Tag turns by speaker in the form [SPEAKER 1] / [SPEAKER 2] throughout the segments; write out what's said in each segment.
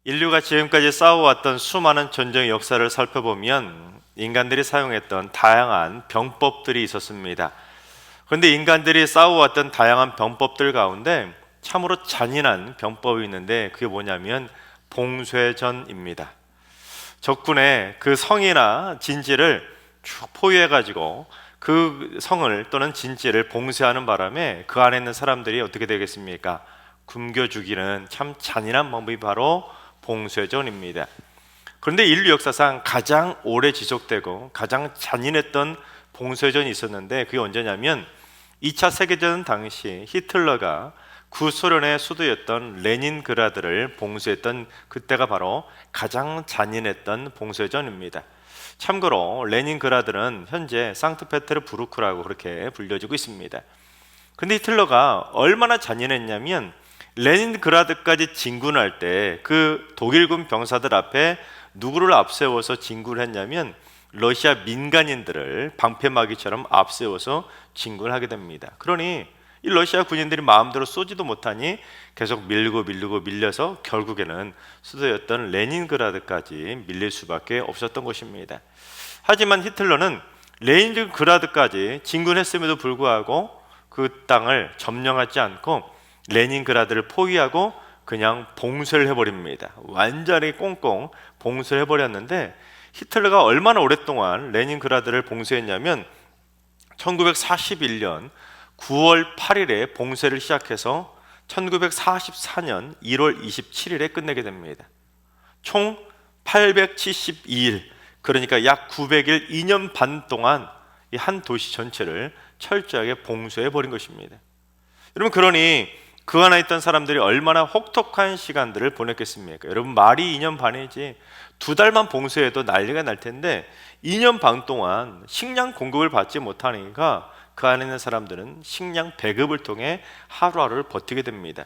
[SPEAKER 1] 인류가 지금까지 싸워왔던 수많은 전쟁의 역사를 살펴보면 인간들이 사용했던 다양한 병법들이 있었습니다. 그런데 인간들이 싸워왔던 다양한 병법들 가운데 참으로 잔인한 병법이 있는데 그게 뭐냐면 봉쇄전입니다. 적군의 그 성이나 진지를 쭉 포위해가지고 그 성을 또는 진지를 봉쇄하는 바람에 그 안에 있는 사람들이 어떻게 되겠습니까? 굶겨 죽이는 참 잔인한 방법이 바로 봉쇄전입니다. 그런데 인류 역사상 가장 오래 지속되고 가장 잔인했던 봉쇄전이 있었는데 그게 언제냐면 2차 세계대전 당시 히틀러가 구소련의 수도였던 레닌그라드를 봉쇄했던 그때가 바로 가장 잔인했던 봉쇄전입니다. 참고로 레닌그라드는 현재 상트페테르부르크라고 그렇게 불려지고 있습니다. 근데 히틀러가 얼마나 잔인했냐면 레닌그라드까지 진군할 때 그 독일군 병사들 앞에 누구를 앞세워서 진군을 했냐면 러시아 민간인들을 방패막이처럼 앞세워서 진군을 하게 됩니다. 그러니 이 러시아 군인들이 마음대로 쏘지도 못하니 계속 밀려서 결국에는 수도였던 레닌그라드까지 밀릴 수밖에 없었던 것입니다. 하지만 히틀러는 레닌그라드까지 진군했음에도 불구하고 그 땅을 점령하지 않고 레닌그라드를 포위하고 그냥 봉쇄를 해버립니다. 완전히 꽁꽁 봉쇄를 해버렸는데 히틀러가 얼마나 오랫동안 레닌그라드를 봉쇄했냐면 1941년 9월 8일에 봉쇄를 시작해서 1944년 1월 27일에 끝내게 됩니다. 총 872일, 그러니까 약 900일, 2년 반 동안 이 한 도시 전체를 철저하게 봉쇄해버린 것입니다. 여러분, 그러니 그 안에 있던 사람들이 얼마나 혹독한 시간들을 보냈겠습니까? 여러분, 말이 2년 반이지 2달만 봉쇄해도 난리가 날 텐데 2년 반 동안 식량 공급을 받지 못하니까 그 안에 있는 사람들은 식량 배급을 통해 하루하루를 버티게 됩니다.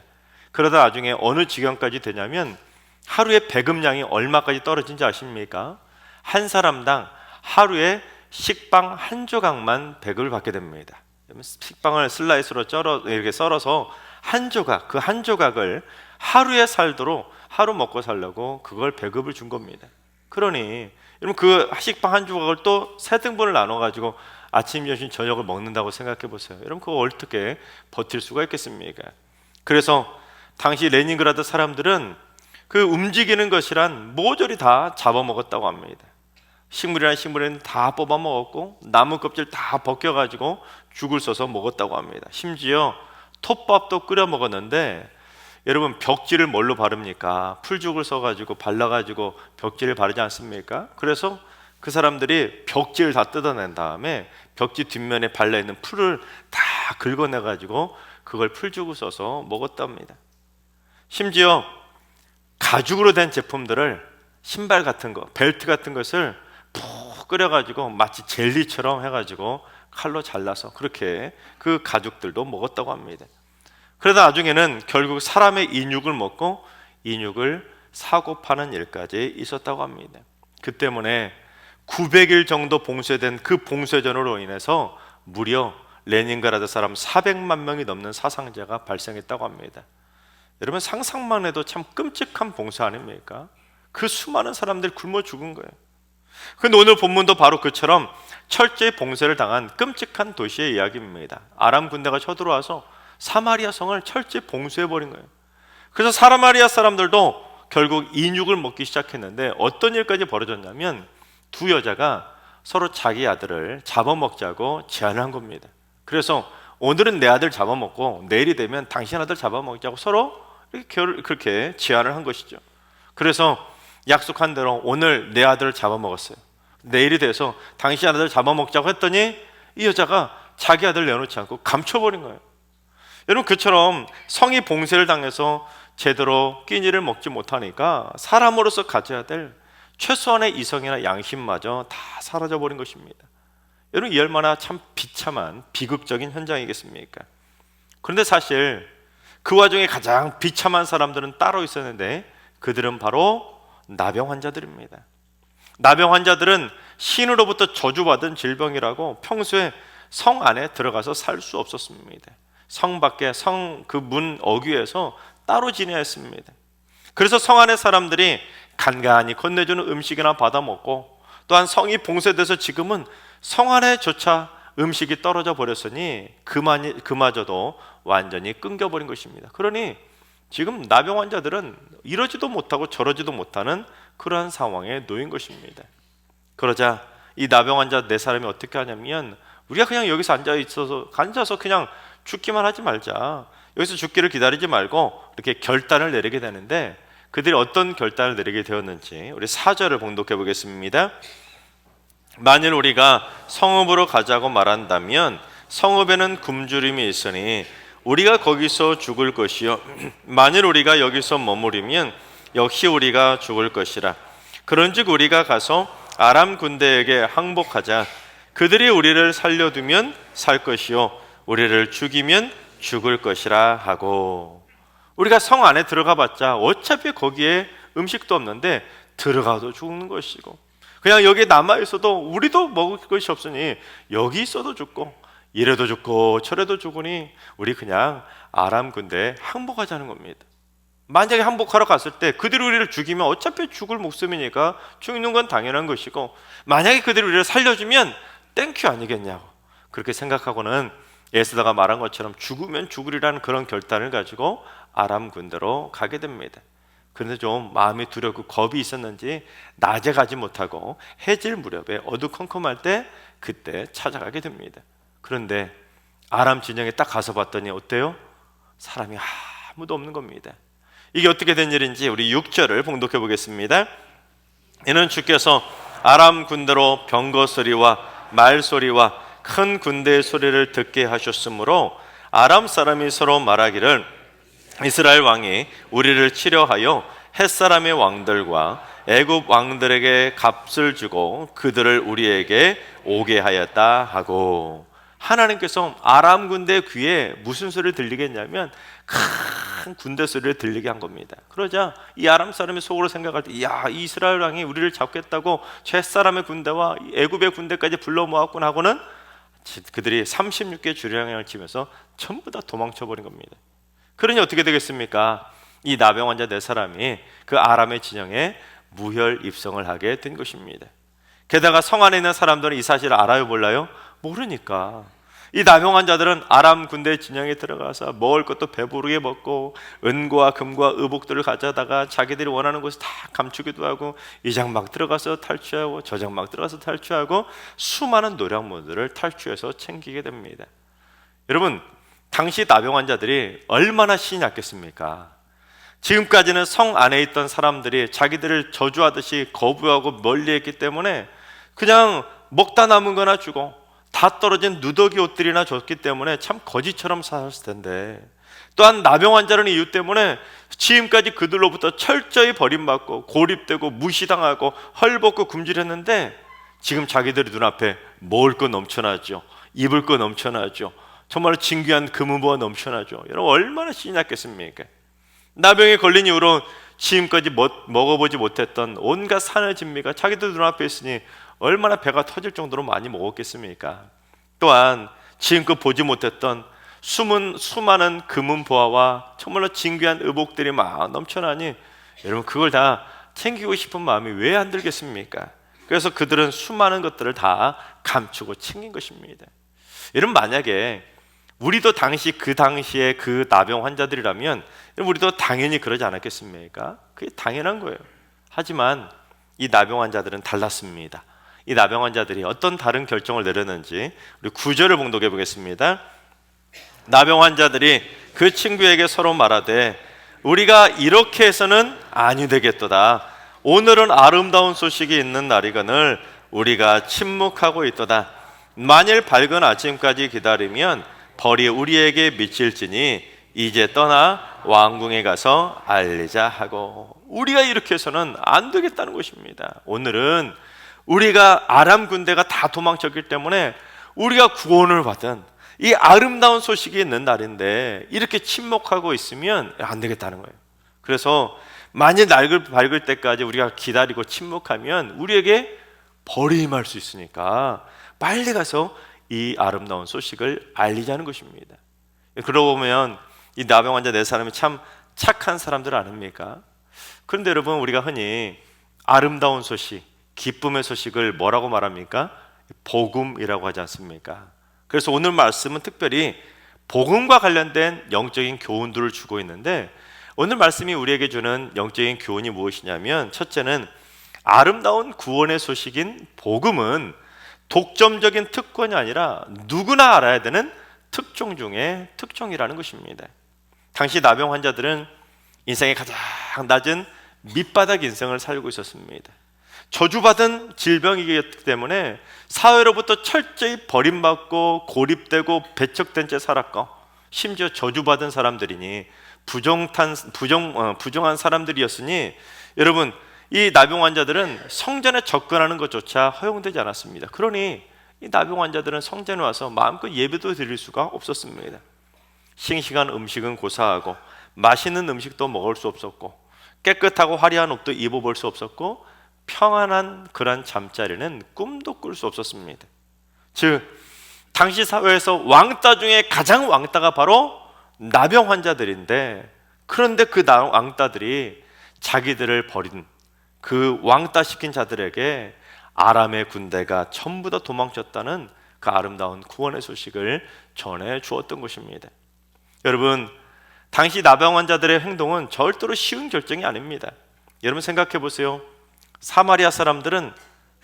[SPEAKER 1] 그러다 나중에 어느 지경까지 되냐면 하루의 배급량이 얼마까지 떨어진지 아십니까? 한 사람당 하루에 식빵 한 조각만 배급을 받게 됩니다. 식빵을 슬라이스로 이렇게 썰어서 한 조각, 그 한 조각을 하루에 살도록 하루 먹고 살려고 그걸 배급을 준 겁니다. 그러니 여러분, 그 식빵 한 조각을 또 세 등분을 나눠 가지고 아침, 점심, 저녁을 먹는다고 생각해 보세요. 여러분, 그거 어떻게 버틸 수가 있겠습니까? 그래서 당시 레닌그라드 사람들은 그 움직이는 것이란 모조리 다 잡아먹었다고 합니다. 식물은 다 뽑아 먹었고 나무 껍질 다 벗겨가지고 죽을 써서 먹었다고 합니다. 심지어 톱밥도 끓여 먹었는데 여러분, 벽지를 뭘로 바릅니까? 풀죽을 써가지고 발라가지고 벽지를 바르지 않습니까? 그래서 그 사람들이 벽지를 다 뜯어낸 다음에 벽지 뒷면에 발라있는 풀을 다 긁어내가지고 그걸 풀죽을 써서 먹었답니다. 심지어 가죽으로 된 제품들을, 신발 같은 거, 벨트 같은 것을 푹 끓여가지고 마치 젤리처럼 해가지고 칼로 잘라서 그렇게 그 가죽들도 먹었다고 합니다. 그러다 나중에는 결국 사람의 인육을 먹고 인육을 사고 파는 일까지 있었다고 합니다. 그 때문에 900일 정도 봉쇄된 그 봉쇄전으로 인해서 무려 레닌그라드 사람 400만 명이 넘는 사상자가 발생했다고 합니다. 여러분, 상상만 해도 참 끔찍한 봉쇄 아닙니까? 그 수많은 사람들이 굶어 죽은 거예요. 근데 오늘 본문도 바로 그처럼 철저히 봉쇄를 당한 끔찍한 도시의 이야기입니다. 아람 군대가 쳐들어와서 사마리아 성을 철저히 봉쇄해버린 거예요. 그래서 사마리아 사람들도 결국 인육을 먹기 시작했는데 어떤 일까지 벌어졌냐면 두 여자가 서로 자기 아들을 잡아먹자고 제안을 한 겁니다. 그래서 오늘은 내 아들 잡아먹고 내일이 되면 당신 아들 잡아먹자고 서로 그렇게 제안을 한 것이죠. 그래서 약속한 대로 오늘 내 아들을 잡아먹었어요. 내일이 돼서 당신 아들 잡아먹자고 했더니 이 여자가 자기 아들 내놓지 않고 감춰버린 거예요. 여러분, 그처럼 성이 봉쇄를 당해서 제대로 끼니를 먹지 못하니까 사람으로서 가져야 될 최소한의 이성이나 양심마저 다 사라져버린 것입니다. 여러분, 이 얼마나 참 비참한 비극적인 현장이겠습니까? 그런데 사실 그 와중에 가장 비참한 사람들은 따로 있었는데 그들은 바로 나병 환자들입니다. 나병 환자들은 신으로부터 저주받은 질병이라고 평소에 성 안에 들어가서 살 수 없었습니다. 성 밖에 성 그 문 어귀에서 따로 지내야 했습니다. 그래서 성 안의 사람들이 간간히 건네주는 음식이나 받아 먹고, 또한 성이 봉쇄돼서 지금은 성 안에조차 음식이 떨어져 버렸으니 그마저도 완전히 끊겨버린 것입니다. 그러니 지금 나병 환자들은 이러지도 못하고 저러지도 못하는 그러한 상황에 놓인 것입니다. 그러자 이 나병 환자 네 사람이 어떻게 하냐면, 우리가 그냥 여기서 앉아서 그냥 죽기만 하지 말자, 여기서 죽기를 기다리지 말고 이렇게 결단을 내리게 되는데, 그들이 어떤 결단을 내리게 되었는지 우리 4절을 봉독해 보겠습니다. 만일 우리가 성읍으로 가자고 말한다면 성읍에는 굶주림이 있으니 우리가 거기서 죽을 것이요 만일 우리가 여기서 머무르면 역시 우리가 죽을 것이라. 그런즉 우리가 가서 아람 군대에게 항복하자. 그들이 우리를 살려두면 살 것이요 우리를 죽이면 죽을 것이라 하고. 우리가 성 안에 들어가 봤자 어차피 거기에 음식도 없는데 들어가도 죽는 것이고, 그냥 여기에 남아있어도 우리도 먹을 것이 없으니 여기 있어도 죽고 이래도 죽고 저래도 죽으니 우리 그냥 아람 군대에 항복하자는 겁니다. 만약에 항복하러 갔을 때 그들이 우리를 죽이면 어차피 죽을 목숨이니까 죽는 건 당연한 것이고, 만약에 그들이 우리를 살려주면 땡큐 아니겠냐고 그렇게 생각하고는 에스더가 말한 것처럼 죽으면 죽으리라는 그런 결단을 가지고 아람 군대로 가게 됩니다. 그런데 좀 마음이 두렵고 겁이 있었는지 낮에 가지 못하고 해질 무렵에 어두컴컴할 때 그때 찾아가게 됩니다. 그런데 아람 진영에 딱 가서 봤더니 어때요? 사람이 아무도 없는 겁니다. 이게 어떻게 된 일인지 우리 6절을 봉독해 보겠습니다. 이는 주께서 아람 군대로 병거 소리와 말소리와 큰 군대의 소리를 듣게 하셨으므로 아람 사람이 서로 말하기를 이스라엘 왕이 우리를 치려하여 햇사람의 왕들과 애굽 왕들에게 값을 주고 그들을 우리에게 오게 하였다 하고. 하나님께서 아람 군대 귀에 무슨 소리를 들리게 했냐면 큰 군대 소리를 들리게 한 겁니다. 그러자 이 아람 사람이 속으로 생각할 때, 이야, 이스라엘 왕이 우리를 잡겠다고 햇사람의 군대와 애굽의 군대까지 불러 모았구나 하고는 그들이 36개 주량을 치면서 전부 다 도망쳐버린 겁니다. 그러니 어떻게 되겠습니까? 이 나병 환자 네 사람이 그 아람의 진영에 무혈 입성을 하게 된 것입니다. 게다가 성 안에 있는 사람들은 이 사실을 알아요, 몰라요? 모르니까. 이 나병 환자들은 아람 군대 진영에 들어가서 먹을 것도 배부르게 먹고 은과 금과 의복들을 가져다가 자기들이 원하는 곳에 다 감추기도 하고, 이 장 막 들어가서 탈취하고 저 장 막 들어가서 탈취하고 수많은 노량물들을 탈취해서 챙기게 됩니다. 여러분, 당시 나병 환자들이 얼마나 신이 났겠습니까? 지금까지는 성 안에 있던 사람들이 자기들을 저주하듯이 거부하고 멀리했기 때문에 그냥 먹다 남은 거나 주고 다 떨어진 누더기 옷들이나 줬기 때문에 참 거지처럼 살았을 텐데, 또한 나병 환자라는 이유 때문에 지금까지 그들로부터 철저히 버림받고 고립되고 무시당하고 헐벗고 굶주렸는데, 지금 자기들의 눈앞에 먹을 거 넘쳐나죠, 입을 거 넘쳐나죠, 정말 진귀한 금은보가 넘쳐나죠. 여러분 얼마나 신이 났겠습니까? 나병에 걸린 이후로 지금까지 먹어보지 못했던 온갖 산의 진미가 자기들 눈앞에 있으니 얼마나 배가 터질 정도로 많이 먹었겠습니까? 또한 지금껏 보지 못했던 수많은 금은보화와 정말로 진귀한 의복들이 막 넘쳐나니 여러분 그걸 다 챙기고 싶은 마음이 왜 안 들겠습니까? 그래서 그들은 수많은 것들을 다 감추고 챙긴 것입니다. 여러분 만약에 우리도 그 당시에 그 나병 환자들이라면 우리도 당연히 그러지 않았겠습니까? 그게 당연한 거예요. 하지만 이 나병 환자들은 달랐습니다. 이 나병 환자들이 어떤 다른 결정을 내렸는지 우리 9절을 봉독해 보겠습니다. 나병 환자들이 그 친구에게 서로 말하되 우리가 이렇게 해서는 아니 되겠도다. 오늘은 아름다운 소식이 있는 날이거늘 우리가 침묵하고 있도다. 만일 밝은 아침까지 기다리면 벌이 우리에게 미칠지니 이제 떠나 왕궁에 가서 알리자 하고. 우리가 이렇게 해서는 안 되겠다는 것입니다. 오늘은 우리가 아람 군대가 다 도망쳤기 때문에 우리가 구원을 받은 이 아름다운 소식이 있는 날인데 이렇게 침묵하고 있으면 안 되겠다는 거예요. 그래서 만일 날을 밝을 때까지 우리가 기다리고 침묵하면 우리에게 벌이 임할 수 있으니까 빨리 가서 이 아름다운 소식을 알리자는 것입니다. 그러고 보면 이 나병 환자 네 사람이 참 착한 사람들 아닙니까? 그런데 여러분, 우리가 흔히 아름다운 소식, 기쁨의 소식을 뭐라고 말합니까? 복음이라고 하지 않습니까? 그래서 오늘 말씀은 특별히 복음과 관련된 영적인 교훈들을 주고 있는데, 오늘 말씀이 우리에게 주는 영적인 교훈이 무엇이냐면, 첫째는 아름다운 구원의 소식인 복음은 독점적인 특권이 아니라 누구나 알아야 되는 특종 중에 특종이라는 것입니다. 당시 나병 환자들은 인생의 가장 낮은 밑바닥 인생을 살고 있었습니다. 저주받은 질병이기 때문에 사회로부터 철저히 버림받고 고립되고 배척된 채 살았고, 심지어 저주받은 사람들이니 부정한 사람들이었으니, 여러분, 이 나병 환자들은 성전에 접근하는 것조차 허용되지 않았습니다. 그러니 이 나병 환자들은 성전에 와서 마음껏 예배도 드릴 수가 없었습니다. 싱싱한 음식은 고사하고 맛있는 음식도 먹을 수 없었고, 깨끗하고 화려한 옷도 입어볼 수 없었고, 평안한 그런 잠자리는 꿈도 꿀 수 없었습니다. 즉, 당시 사회에서 왕따 중에 가장 왕따가 바로 나병 환자들인데, 그런데 그 왕따들이 자기들을 버린 그 왕따 시킨 자들에게 아람의 군대가 전부 다 도망쳤다는 그 아름다운 구원의 소식을 전해 주었던 것입니다. 여러분, 당시 나병 환자들의 행동은 절대로 쉬운 결정이 아닙니다. 여러분 생각해 보세요. 사마리아 사람들은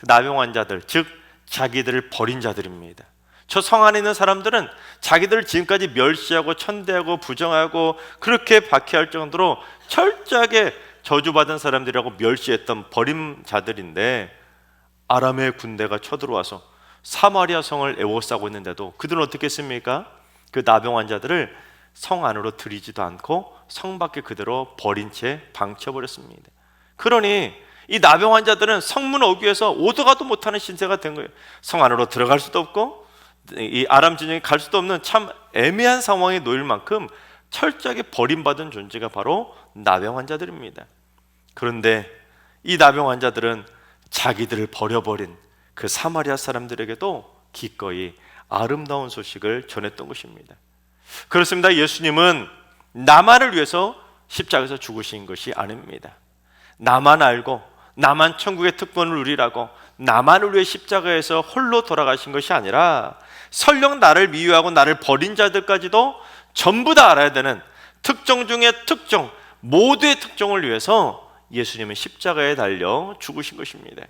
[SPEAKER 1] 나병 환자들, 즉 자기들을 버린 자들입니다. 저 성 안에 있는 사람들은 자기들을 지금까지 멸시하고 천대하고 부정하고 그렇게 박해할 정도로 철저하게 저주받은 사람들이라고 멸시했던 버림자들인데, 아람의 군대가 쳐들어와서 사마리아 성을 에워싸고 있는데도 그들은 어떻게 했습니까? 그 나병 환자들을 성 안으로 들이지도 않고 성 밖에 그대로 버린 채 방치해버렸습니다. 그러니 이 나병 환자들은 성문 어귀에서 오도 가도 못하는 신세가 된 거예요. 성 안으로 들어갈 수도 없고 이 아람 진영에 갈 수도 없는 참 애매한 상황에 놓일 만큼 철저하게 버림받은 존재가 바로 나병 환자들입니다. 그런데 이 나병 환자들은 자기들을 버려버린 그 사마리아 사람들에게도 기꺼이 아름다운 소식을 전했던 것입니다. 그렇습니다. 예수님은 나만을 위해서 십자가에서 죽으신 것이 아닙니다. 나만 알고 나만 천국의 특권을 누리라고 나만을 위해 십자가에서 홀로 돌아가신 것이 아니라, 설령 나를 미워하고 나를 버린 자들까지도 전부 다 알아야 되는 특종 중의 특종, 모두의 특종을 위해서 예수님은 십자가에 달려 죽으신 것입니다.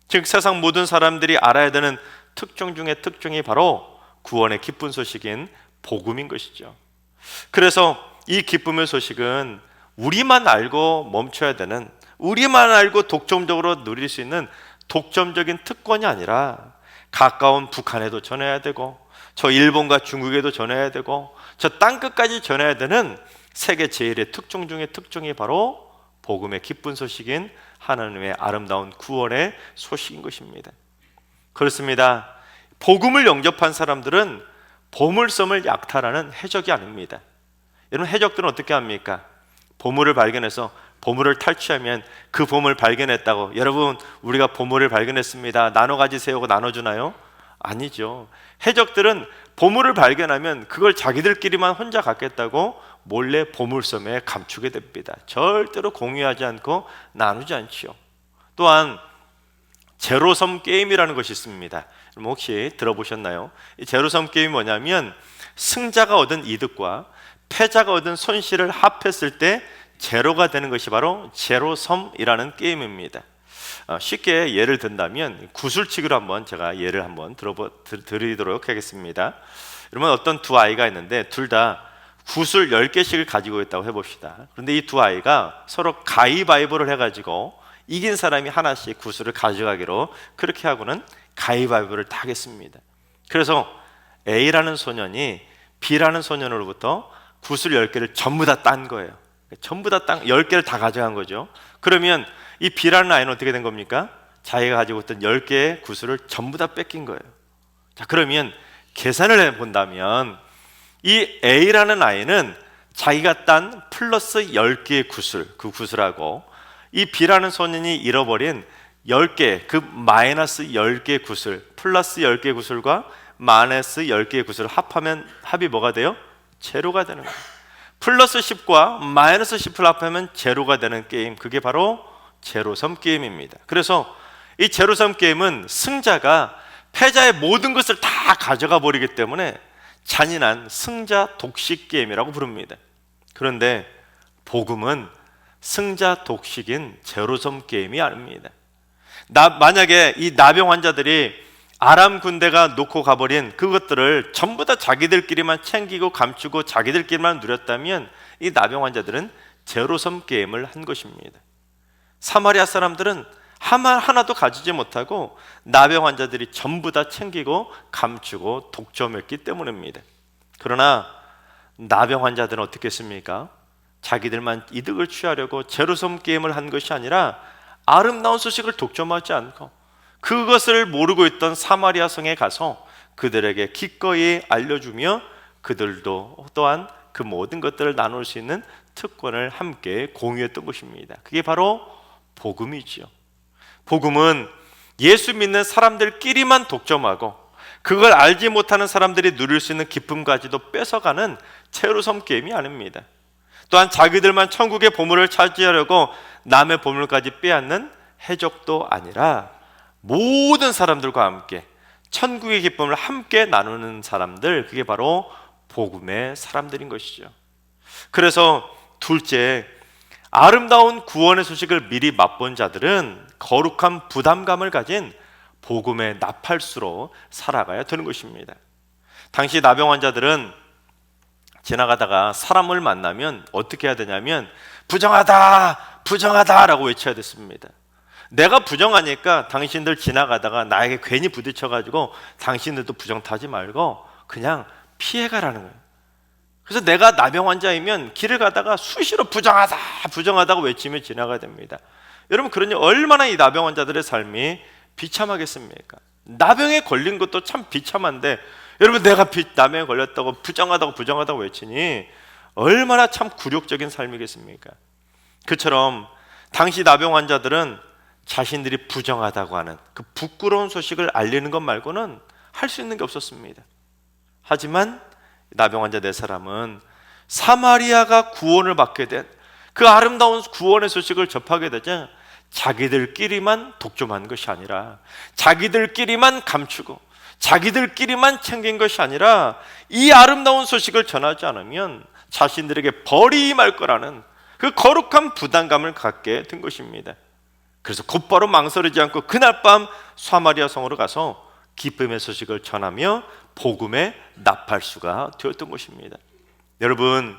[SPEAKER 1] 즉 세상 모든 사람들이 알아야 되는 특종 중의 특종이 바로 구원의 기쁜 소식인 복음인 것이죠. 그래서 이 기쁨의 소식은 우리만 알고 멈춰야 되는, 우리만 알고 독점적으로 누릴 수 있는 독점적인 특권이 아니라, 가까운 북한에도 전해야 되고 저 일본과 중국에도 전해야 되고 저 땅끝까지 전해야 되는 세계 제일의 특종 중의 특종이 바로 복음의 기쁜 소식인 하나님의 아름다운 구원의 소식인 것입니다. 그렇습니다. 복음을 영접한 사람들은 보물섬을 약탈하는 해적이 아닙니다. 여러분, 해적들은 어떻게 합니까? 보물을 발견해서 보물을 탈취하면 그 보물 발견했다고, 여러분 우리가 보물을 발견했습니다, 나눠 가지세요 하고 나눠주나요? 아니죠. 해적들은 보물을 발견하면 그걸 자기들끼리만 혼자 갖겠다고 몰래 보물섬에 감추게 됩니다. 절대로 공유하지 않고 나누지 않지요. 또한 제로섬 게임이라는 것이 있습니다. 혹시 들어보셨나요? 이 제로섬 게임이 뭐냐면, 승자가 얻은 이득과 패자가 얻은 손실을 합했을 때 제로가 되는 것이 바로 제로섬이라는 게임입니다. 쉽게 예를 든다면 구슬치기로 한번 제가 예를 한번 드리도록 하겠습니다. 여러분, 어떤 두 아이가 있는데 둘 다 구슬 10개씩을 가지고 있다고 해봅시다. 그런데 이 두 아이가 서로 가위바위보를 해가지고 이긴 사람이 하나씩 구슬을 가져가기로 그렇게 하고는 가위바위보를 다 하겠습니다. 그래서 A라는 소년이 B라는 소년으로부터 구슬 10개를 전부 다 딴 거예요. 전부 다 10개를 다 가져간 거죠. 그러면 이 B라는 아이는 어떻게 된 겁니까? 자기가 가지고 있던 10개의 구슬을 전부 다 뺏긴 거예요. 자, 그러면 계산을 해본다면 이 A라는 아이는 자기가 딴 플러스 10개의 구슬, 그 구슬하고 이 B라는 소년이 잃어버린 10개, 그 마이너스 10개의 구슬, 플러스 10개의 구슬과 마이너스 10개의 구슬을 합하면 합이 뭐가 돼요? 제로가 되는 거예요. 플러스 10과 마이너스 10을 합하면 제로가 되는 게임, 그게 바로 제로섬 게임입니다. 그래서 이 제로섬 게임은 승자가 패자의 모든 것을 다 가져가 버리기 때문에 잔인한 승자 독식 게임이라고 부릅니다. 그런데 복음은 승자 독식인 제로섬 게임이 아닙니다. 만약에 이 나병 환자들이 아람 군대가 놓고 가버린 그것들을 전부 다 자기들끼리만 챙기고 감추고 자기들끼리만 누렸다면 이 나병 환자들은 제로섬 게임을 한 것입니다. 사마리아 사람들은 하나도 가지지 못하고 나병 환자들이 전부 다 챙기고 감추고 독점했기 때문입니다. 그러나 나병 환자들은 어떻게 했습니까? 자기들만 이득을 취하려고 제로섬 게임을 한 것이 아니라 아름다운 소식을 독점하지 않고 그것을 모르고 있던 사마리아 성에 가서 그들에게 기꺼이 알려주며 그들도 또한 그 모든 것들을 나눌 수 있는 특권을 함께 공유했던 것입니다. 그게 바로 복음이지요. 복음은 예수 믿는 사람들끼리만 독점하고 그걸 알지 못하는 사람들이 누릴 수 있는 기쁨까지도 뺏어가는 제로섬 게임이 아닙니다. 또한 자기들만 천국의 보물을 차지하려고 남의 보물까지 빼앗는 해적도 아니라 모든 사람들과 함께 천국의 기쁨을 함께 나누는 사람들, 그게 바로 복음의 사람들인 것이죠. 그래서 둘째, 아름다운 구원의 소식을 미리 맛본 자들은 거룩한 부담감을 가진 복음의 나팔수로 살아가야 되는 것입니다. 당시 나병 환자들은 지나가다가 사람을 만나면 어떻게 해야 되냐면 부정하다, 부정하다 라고 외쳐야 됐습니다. 내가 부정하니까 당신들 지나가다가 나에게 괜히 부딪혀가지고 당신들도 부정 타지 말고 그냥 피해가라는 거예요. 그래서 내가 나병 환자이면 길을 가다가 수시로 부정하다, 부정하다고 외치며 지나가야 됩니다. 여러분, 그러니 얼마나 이 나병 환자들의 삶이 비참하겠습니까? 나병에 걸린 것도 참 비참한데 여러분, 내가 나병에 걸렸다고 부정하다고 외치니 얼마나 참 굴욕적인 삶이겠습니까? 그처럼 당시 나병 환자들은 자신들이 부정하다고 하는 그 부끄러운 소식을 알리는 것 말고는 할 수 있는 게 없었습니다. 하지만 나병 환자 네 사람은 사마리아가 구원을 받게 된 그 아름다운 구원의 소식을 접하게 되자 자기들끼리만 독점한 것이 아니라 자기들끼리만 감추고 자기들끼리만 챙긴 것이 아니라 이 아름다운 소식을 전하지 않으면 자신들에게 벌이 임할 거라는 그 거룩한 부담감을 갖게 된 것입니다. 그래서 곧바로 망설이지 않고 그날 밤 사마리아 성으로 가서 기쁨의 소식을 전하며 복음의 나팔수가 되었던 것입니다. 여러분,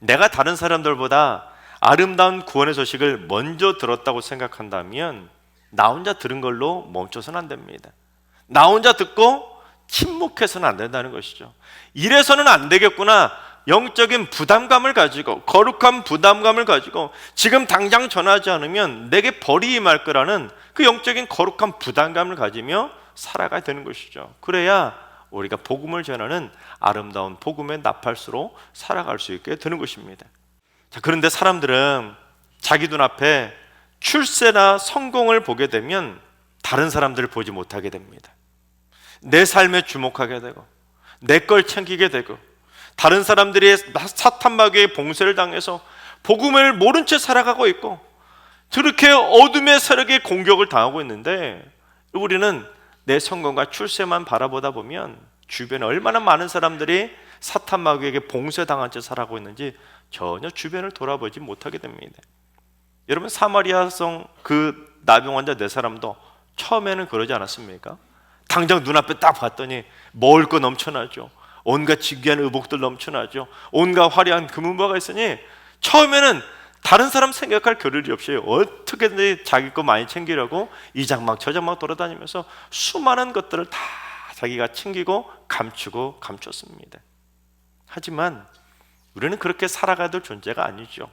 [SPEAKER 1] 내가 다른 사람들보다 아름다운 구원의 소식을 먼저 들었다고 생각한다면 나 혼자 들은 걸로 멈춰서는 안 됩니다. 나 혼자 듣고 침묵해서는 안 된다는 것이죠. 이래서는 안 되겠구나, 영적인 부담감을 가지고, 거룩한 부담감을 가지고 지금 당장 전하지 않으면 내게 벌이 임할 거라는 그 영적인 거룩한 부담감을 가지며 살아가야 되는 것이죠. 그래야 우리가 복음을 전하는 아름다운 복음의 나팔수로 살아갈 수 있게 되는 것입니다. 자, 그런데 사람들은 자기 눈앞에 출세나 성공을 보게 되면 다른 사람들을 보지 못하게 됩니다. 내 삶에 주목하게 되고 내 걸 챙기게 되고 다른 사람들이 사탄 마귀의 봉쇄를 당해서 복음을 모른 채 살아가고 있고 그렇게 어둠의 세력의 공격을 당하고 있는데, 우리는 내 성공과 출세만 바라보다 보면 주변에 얼마나 많은 사람들이 사탄 마귀에게 봉쇄당한 채 살아가고 있는지 전혀 주변을 돌아보지 못하게 됩니다. 여러분, 사마리아성 그 나병 환자 네 사람도 처음에는 그러지 않았습니까? 당장 눈앞에 딱 봤더니 먹을 거 넘쳐나죠. 온갖 진귀한 의복들 넘쳐나죠. 온갖 화려한 금은보화가 있으니 처음에는 다른 사람 생각할 겨를이 없이 어떻게든지 자기 거 많이 챙기려고 이 장막 저 장막 돌아다니면서 수많은 것들을 다 자기가 챙기고 감추고 감췄습니다. 하지만 우리는 그렇게 살아가야 될 존재가 아니죠.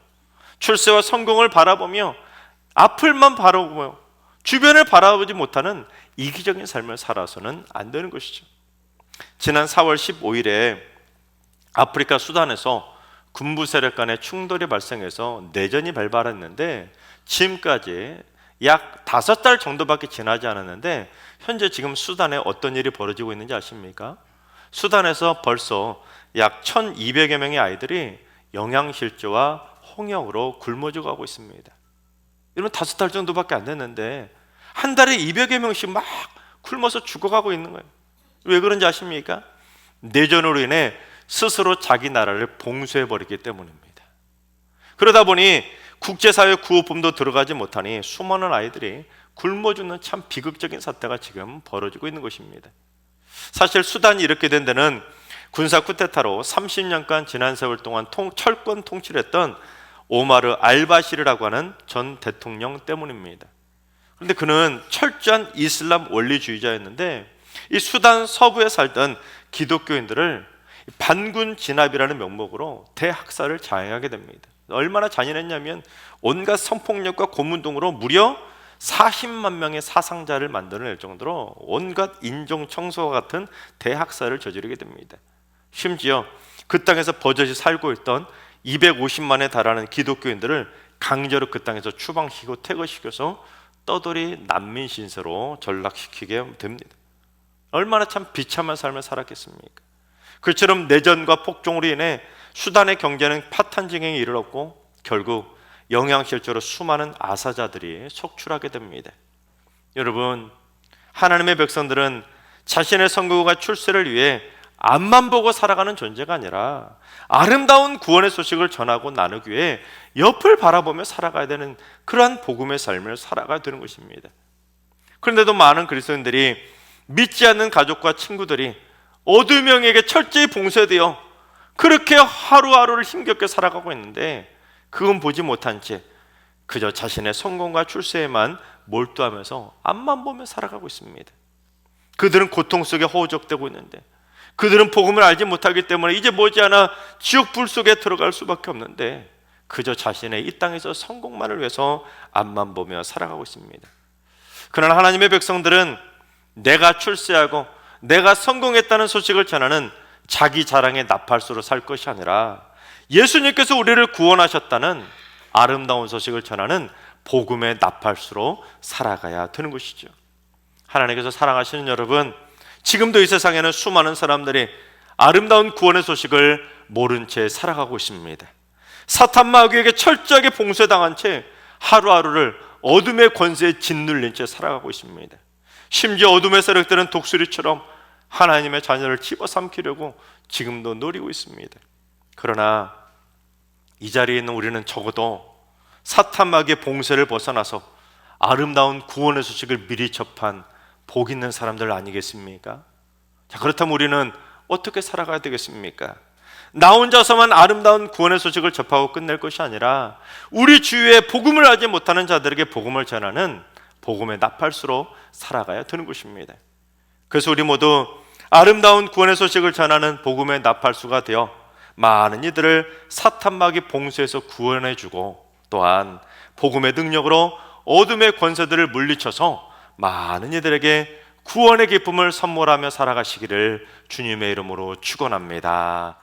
[SPEAKER 1] 출세와 성공을 바라보며 앞을만 바라보며 주변을 바라보지 못하는 이기적인 삶을 살아서는 안 되는 것이죠. 지난 4월 15일에 아프리카 수단에서 군부 세력 간의 충돌이 발생해서 내전이 발발했는데 지금까지 약 5달 정도밖에 지나지 않았는데 현재 지금 수단에 어떤 일이 벌어지고 있는지 아십니까? 수단에서 벌써 약 1200여 명의 아이들이 영양실조와 홍역으로 굶어 죽어가고 있습니다. 여러분 5달 정도밖에 안 됐는데 한 달에 200여 명씩 막 굶어서 죽어가고 있는 거예요. 왜 그런지 아십니까? 내전으로 인해 스스로 자기 나라를 봉쇄해버리기 때문입니다. 그러다 보니 국제사회 구호품도 들어가지 못하니 수많은 아이들이 굶어 죽는 참 비극적인 사태가 지금 벌어지고 있는 것입니다. 사실 수단이 이렇게 된 데는 군사 쿠데타로 30년간 지난 세월 동안 철권 통치를 했던 오마르 알바시르라고 하는 전 대통령 때문입니다. 그런데 그는 철저한 이슬람 원리주의자였는데 이 수단 서부에 살던 기독교인들을 반군 진압이라는 명목으로 대학살을 자행하게 됩니다. 얼마나 잔인했냐면 온갖 성폭력과 고문 등으로 무려 40만 명의 사상자를 만들어낼 정도로 온갖 인종 청소와 같은 대학살을 저지르게 됩니다. 심지어 그 땅에서 버젓이 살고 있던 250만에 달하는 기독교인들을 강제로 그 땅에서 추방시키고 퇴거시켜서 떠돌이 난민 신세로 전락시키게 됩니다. 얼마나 참 비참한 삶을 살았겠습니까? 그처럼 내전과 폭동으로 인해 수단의 경제는 파탄증에 이르렀고 결국 영양실조로 수많은 아사자들이 속출하게 됩니다. 여러분, 하나님의 백성들은 자신의 선거가 출세를 위해 앞만 보고 살아가는 존재가 아니라 아름다운 구원의 소식을 전하고 나누기 위해 옆을 바라보며 살아가야 되는 그러한 복음의 삶을 살아가야 되는 것입니다. 그런데도 많은 그리스도인들이 믿지 않는 가족과 친구들이 어두운 영에게 철저히 봉쇄되어 그렇게 하루하루를 힘겹게 살아가고 있는데 그건 보지 못한 채 그저 자신의 성공과 출세에만 몰두하면서 앞만 보며 살아가고 있습니다. 그들은 고통 속에 허우적대고 있는데 그들은 복음을 알지 못하기 때문에 이제 머지않아 지옥 불 속에 들어갈 수밖에 없는데 그저 자신의 이 땅에서 성공만을 위해서 앞만 보며 살아가고 있습니다. 그러나 하나님의 백성들은 내가 출세하고 내가 성공했다는 소식을 전하는 자기 자랑의 나팔수로 살 것이 아니라 예수님께서 우리를 구원하셨다는 아름다운 소식을 전하는 복음의 나팔수로 살아가야 되는 것이죠. 하나님께서 사랑하시는 여러분, 지금도 이 세상에는 수많은 사람들이 아름다운 구원의 소식을 모른 채 살아가고 있습니다. 사탄 마귀에게 철저하게 봉쇄당한 채 하루하루를 어둠의 권세에 짓눌린 채 살아가고 있습니다. 심지어 어둠의 세력들은 독수리처럼 하나님의 자녀를 집어삼키려고 지금도 노리고 있습니다. 그러나 이 자리에 있는 우리는 적어도 사탄 마귀의 봉쇄를 벗어나서 아름다운 구원의 소식을 미리 접한 복 있는 사람들 아니겠습니까? 자, 그렇다면 우리는 어떻게 살아가야 되겠습니까? 나 혼자서만 아름다운 구원의 소식을 접하고 끝낼 것이 아니라 우리 주위에 복음을 알지 못하는 자들에게 복음을 전하는 복음의 나팔수로 살아가야 되는 것입니다. 그래서 우리 모두 아름다운 구원의 소식을 전하는 복음의 나팔수가 되어 많은 이들을 사탄 마귀 봉쇄에서 구원해주고 또한 복음의 능력으로 어둠의 권세들을 물리쳐서 많은 이들에게 구원의 기쁨을 선물하며 살아가시기를 주님의 이름으로 축원합니다.